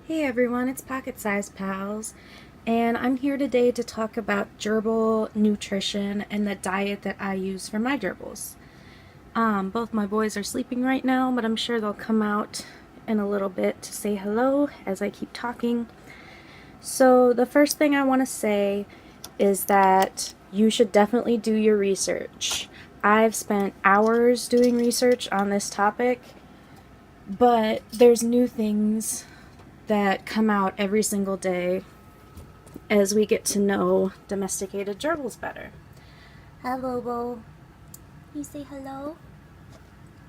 Hey everyone, it's Pocket Size Pals, and I'm here today to talk about gerbil nutrition and the diet that I use for my gerbils. Both my boys are sleeping right now, but I'm sure they'll come out in a little bit to say hello as I keep talking. So the first thing I want to say is that you should definitely do your research. I've spent hours doing research on this topic, but there's new things that come out every single day as we get to know domesticated gerbils better. Hi, Bobo. You say hello?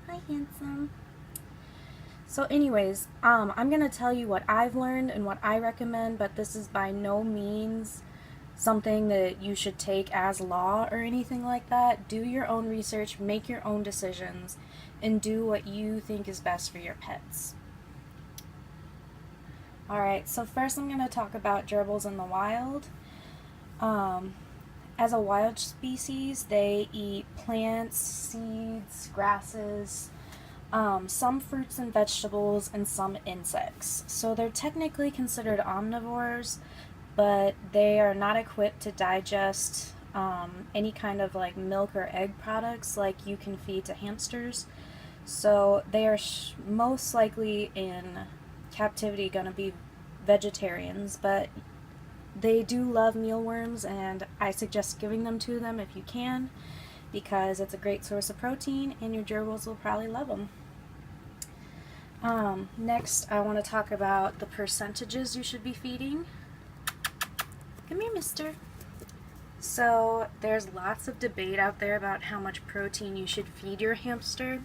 Hi, handsome. So anyways, I'm going to tell you what I've learned and what I recommend, but this is by no means something that you should take as law or anything like that. Do your own research, make your own decisions, and do what you think is best for your pets. Alright, so first I'm going to talk about gerbils in the wild. As a wild species, they eat plants, seeds, grasses, some fruits and vegetables, and some insects. So they're technically considered omnivores, but they are not equipped to digest any kind of like milk or egg products like you can feed to hamsters. So they are most likely in captivity going to be vegetarians, but they do love mealworms, and I suggest giving them to them if you can, because it's a great source of protein and your gerbils will probably love them. Next, I want to talk about the percentages you should be feeding. Come here, mister. So there's lots of debate out there about how much protein you should feed your hamster.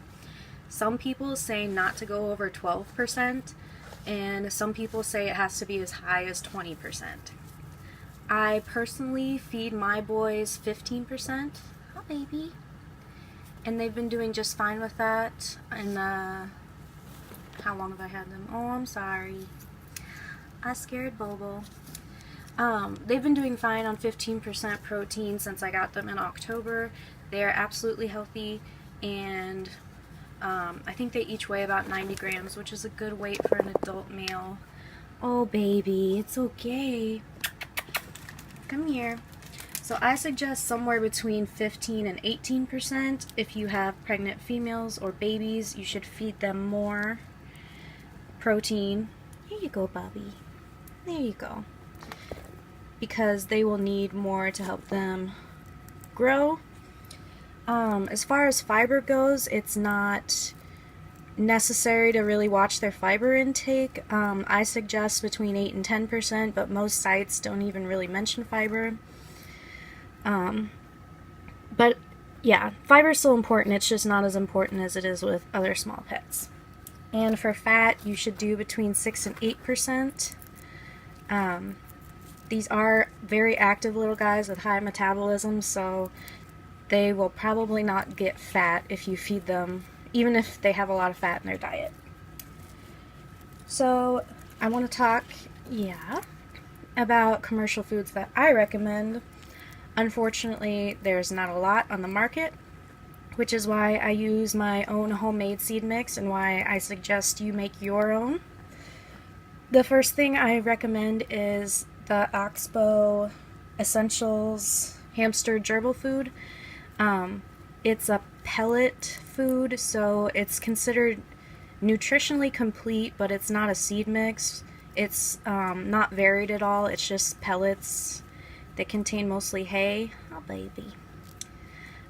Some people say not to go over 12%, and some people say it has to be as high as 20%. I personally feed my boys 15%. Oh, baby. And they've been doing just fine with that. And how long have I had them? Oh, I'm sorry. I scared Bobo. They've been doing fine on 15% protein since I got them in October. They are absolutely healthy, and I think they each weigh about 90 grams, which is a good weight for an adult male. Oh, baby, it's okay. Come here. So I suggest somewhere between 15 and 18%. If you have pregnant females or babies, you should feed them more protein. Here you go, Bobby. There you go. Because they will need more to help them grow. As far as fiber goes, it's not necessary to really watch their fiber intake. I suggest between 8 and 10%, but most sites don't even really mention fiber. But yeah, fiber is still important. It's just not as important as it is with other small pets. And for fat, you should do between 6 and 8%. These are very active little guys with high metabolism, so they will probably not get fat if you feed them, even if they have a lot of fat in their diet. So I want to talk, about commercial foods that I recommend. Unfortunately, there's not a lot on the market, which is why I use my own homemade seed mix and why I suggest you make your own. The first thing I recommend is the Oxbow Essentials Hamster Gerbil Food. It's a pellet food, so it's considered nutritionally complete, but it's not a seed mix. It's not varied at all. It's just pellets that contain mostly hay. Oh, baby.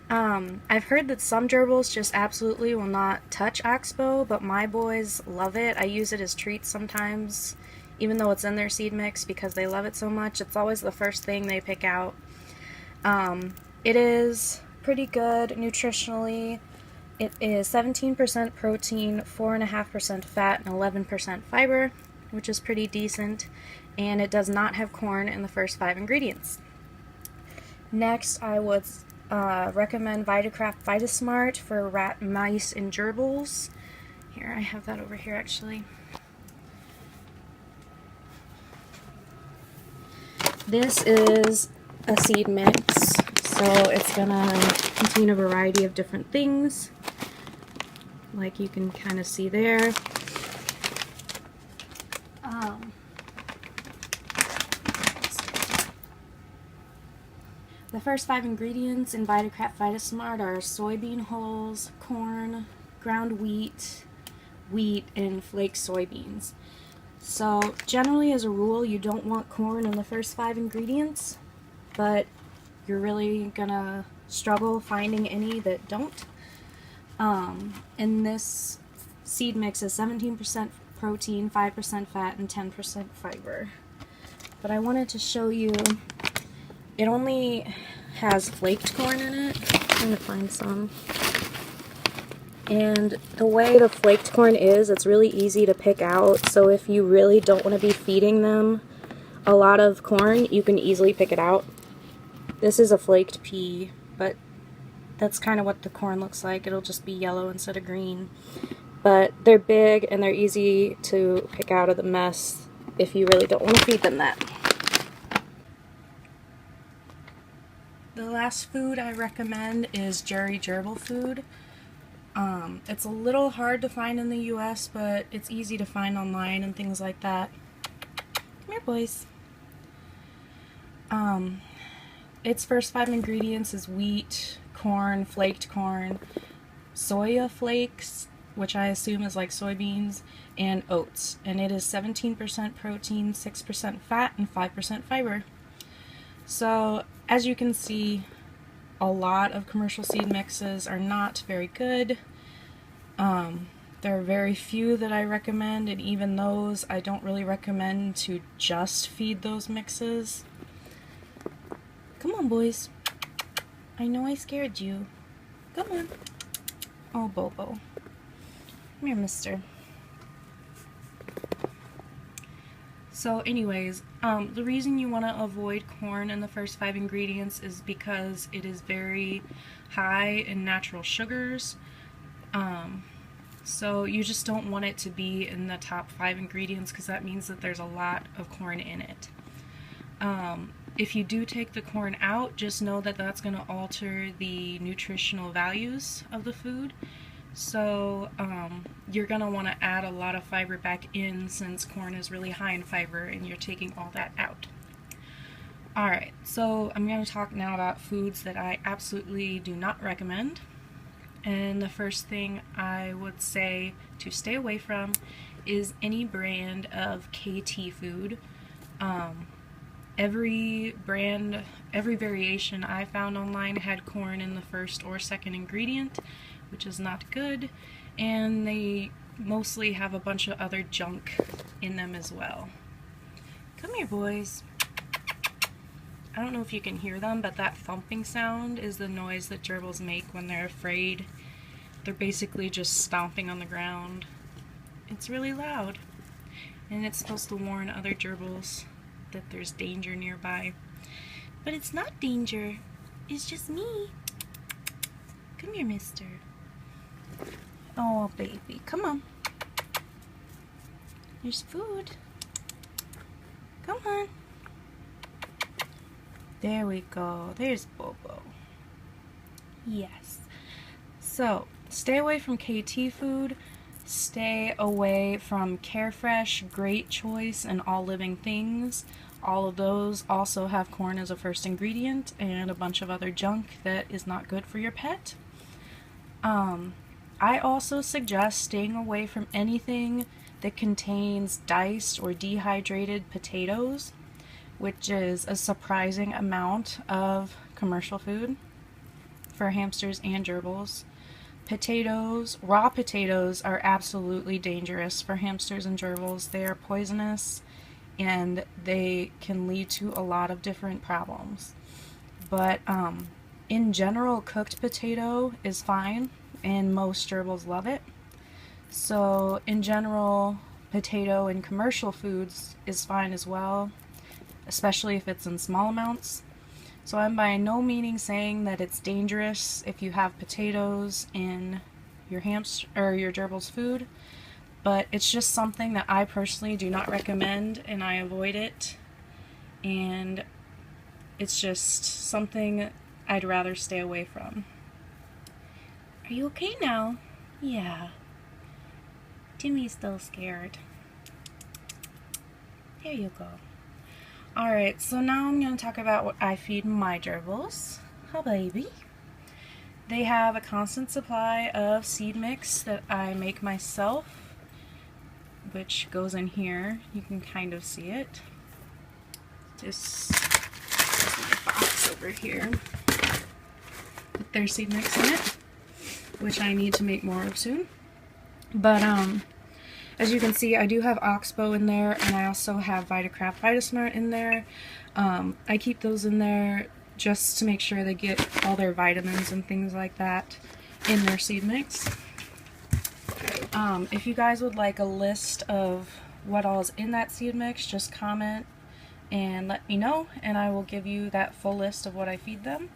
I've heard that some gerbils just absolutely will not touch Oxbow, but my boys love it. I use it as treats sometimes, even though it's in their seed mix, because they love it so much. It's always the first thing they pick out. It is pretty good nutritionally. It is 17% protein, 4.5% fat, and 11% fiber, which is pretty decent, and it does not have corn in the first 5 ingredients. Next, I would recommend Vitacraft Vitasmart for rat, mice, and gerbils. Here, I have that over here actually. This is a seed mix, so it's gonna contain a variety of different things, like you can kind of see there. The first 5 ingredients in VitaCrap VitaSmart are soybean hulls, corn, ground wheat, and flake soybeans. So generally, as a rule, you don't want corn in the first 5 ingredients, but you're really gonna struggle finding any that don't. And this seed mix is 17% protein, 5% fat, and 10% fiber. But I wanted to show you, it only has flaked corn in it. I'm trying to find some. And the way the flaked corn is, it's really easy to pick out. So if you really don't want to be feeding them a lot of corn, you can easily pick it out. This is a flaked pea, but that's kind of what the corn looks like. It'll just be yellow instead of green. But they're big and they're easy to pick out of the mess if you really don't want to feed them that. The last food I recommend is Gerbil food. It's a little hard to find in the US, but it's easy to find online and things like that. Come here, boys. Its first 5 ingredients is wheat, corn, flaked corn, soya flakes, which I assume is like soybeans, and oats. And it is 17% protein, 6% fat, and 5% fiber. So, as you can see, a lot of commercial seed mixes are not very good. There are very few that I recommend, and even those I don't really recommend to just feed those mixes. Come on, boys. I know I scared you. Come on. Oh, Bobo. Come here, mister. So anyways, the reason you want to avoid corn in the first 5 ingredients is because it is very high in natural sugars. So you just don't want it to be in the top 5 ingredients because that means that there's a lot of corn in it. If you do take the corn out, just know that that's going to alter the nutritional values of the food. So you're going to want to add a lot of fiber back in since corn is really high in fiber and you're taking all that out. Alright, so I'm going to talk now about foods that I absolutely do not recommend. And the first thing I would say to stay away from is any brand of KT food. Every variation I found online had corn in the first or second ingredient, which is not good, and they mostly have a bunch of other junk in them as well. Come here, boys. I don't know if you can hear them, but that thumping sound is the noise that gerbils make when they're afraid. They're basically just stomping on the ground. It's really loud, and it's supposed to warn other gerbils that there's danger nearby. But it's not danger, it's just me. Come here, mister. Oh, baby, come on. There's food. Come on. There we go. There's Bobo. Yes. So, stay away from KT food. Stay away from Carefresh, Great Choice, and All Living Things. All of those also have corn as a first ingredient and a bunch of other junk that is not good for your pet. I also suggest staying away from anything that contains diced or dehydrated potatoes, which is a surprising amount of commercial food for hamsters and gerbils. Potatoes, raw potatoes, are absolutely dangerous for hamsters and gerbils. They are poisonous and they can lead to a lot of different problems. But in general, cooked potato is fine and most gerbils love it. So in general, potato in commercial foods is fine as well, especially if it's in small amounts. So I'm by no means saying that it's dangerous if you have potatoes in your hamster or your gerbil's food, but it's just something that I personally do not recommend and I avoid it, and it's just something I'd rather stay away from. Are you okay now? Yeah. Timmy's still scared. There you go. Alright, so now I'm going to talk about what I feed my gerbils. Oh baby. They have a constant supply of seed mix that I make myself, which goes in here. You can kind of see it. This box over here with their seed mix in it, which I need to make more of soon. But as you can see, I do have Oxbow in there, and I also have VitaCraft VitaSmart in there. I keep those in there just to make sure they get all their vitamins and things like that in their seed mix. If you guys would like a list of what all is in that seed mix, just comment and let me know, and I will give you that full list of what I feed them.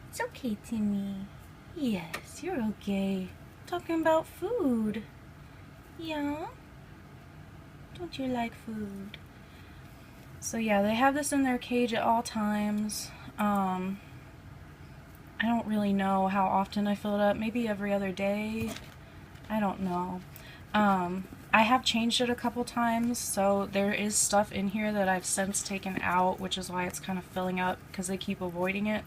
It's okay, Timmy. Yes, you're okay. Talking about food. Yeah? Don't you like food? So yeah, they have this in their cage at all times. I don't really know how often I fill it up. Maybe every other day. I don't know. I have changed it a couple times, so there is stuff in here that I've since taken out, which is why it's kind of filling up, because they keep avoiding it.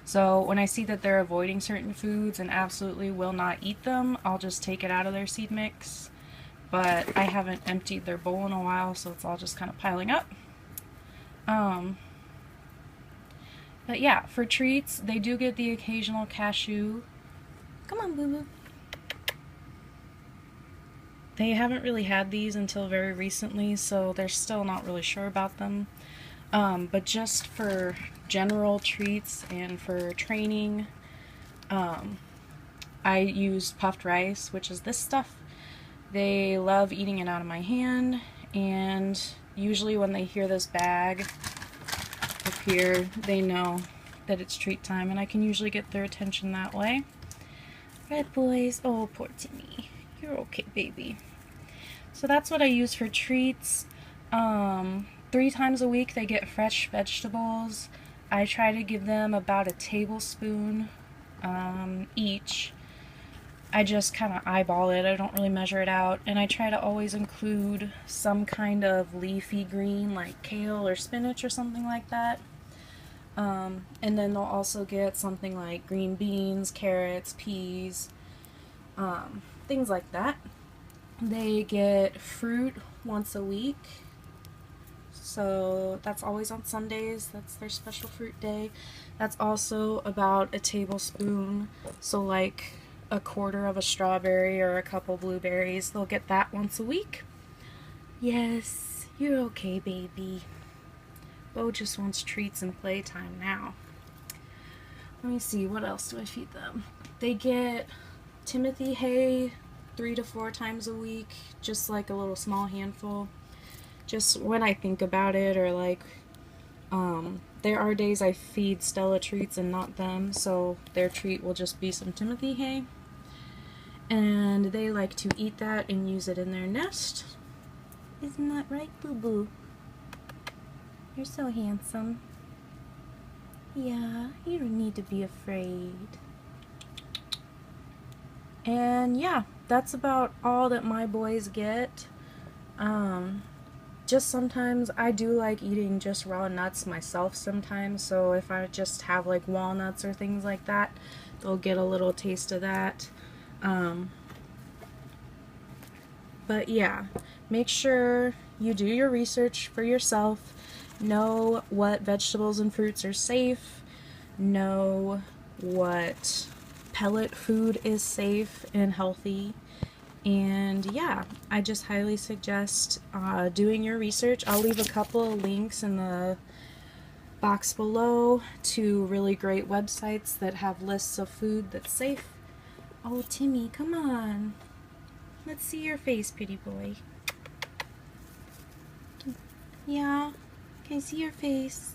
So when I see that they're avoiding certain foods and absolutely will not eat them, I'll just take it out of their seed mix. But I haven't emptied their bowl in a while, so it's all just kind of piling up. But yeah, for treats, they do get the occasional cashew. Come on, boo-boo. They haven't really had these until very recently, so they're still not really sure about them. But just for general treats and for training, I use puffed rice, which is this stuff. They love eating it out of my hand, and usually when they hear this bag up here, they know that it's treat time, and I can usually get their attention that way. Red boys. Oh, poor Timmy. You're okay, baby. So that's what I use for treats. 3 times a week they get fresh vegetables. I try to give them about a tablespoon each. I just kind of eyeball it. I don't really measure it out. And I try to always include some kind of leafy green like kale or spinach or something like that. And then they'll also get something like green beans, carrots, peas, things like that. They get fruit once a week. So that's always on Sundays. That's their special fruit day. That's also about a tablespoon. So like a quarter of a strawberry or a couple blueberries. They'll get that once a week. Yes, you're okay, baby. Bo just wants treats and playtime now. Let me see, what else do I feed them? They get Timothy hay 3 to 4 times a week, just like a little small handful. Just when I think about it, or like, there are days I feed Stella treats and not them, so their treat will just be some Timothy hay. And they like to eat that and use it in their nest. Isn't that right, boo-boo? You're so handsome. Yeah, you don't need to be afraid. And yeah, that's about all that my boys get. Just sometimes I do like eating just raw nuts myself sometimes, so if I just have like walnuts or things like that, they'll get a little taste of that. But yeah, make sure you do your research for yourself, know what vegetables and fruits are safe, know what pellet food is safe and healthy. And yeah, I just highly suggest doing your research. I'll leave a couple of links in the box below to really great websites that have lists of food that's safe. Oh, Timmy, come on. Let's see your face, pretty boy. Yeah, can I see your face?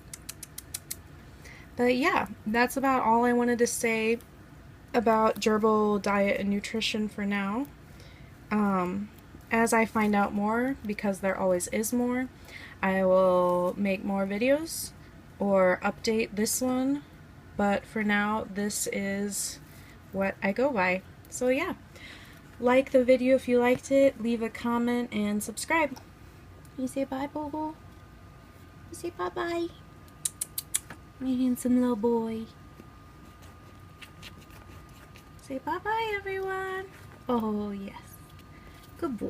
But yeah, that's about all I wanted to say about gerbil diet and nutrition for now. As I find out more, because there always is more, I will make more videos or update this one, but for now this is what I go by. So yeah, like the video if you liked it, leave a comment, and subscribe. Can you say bye, Bobo? Say bye-bye. My handsome little boy. Say bye-bye, everyone. Oh, yes. Good boy.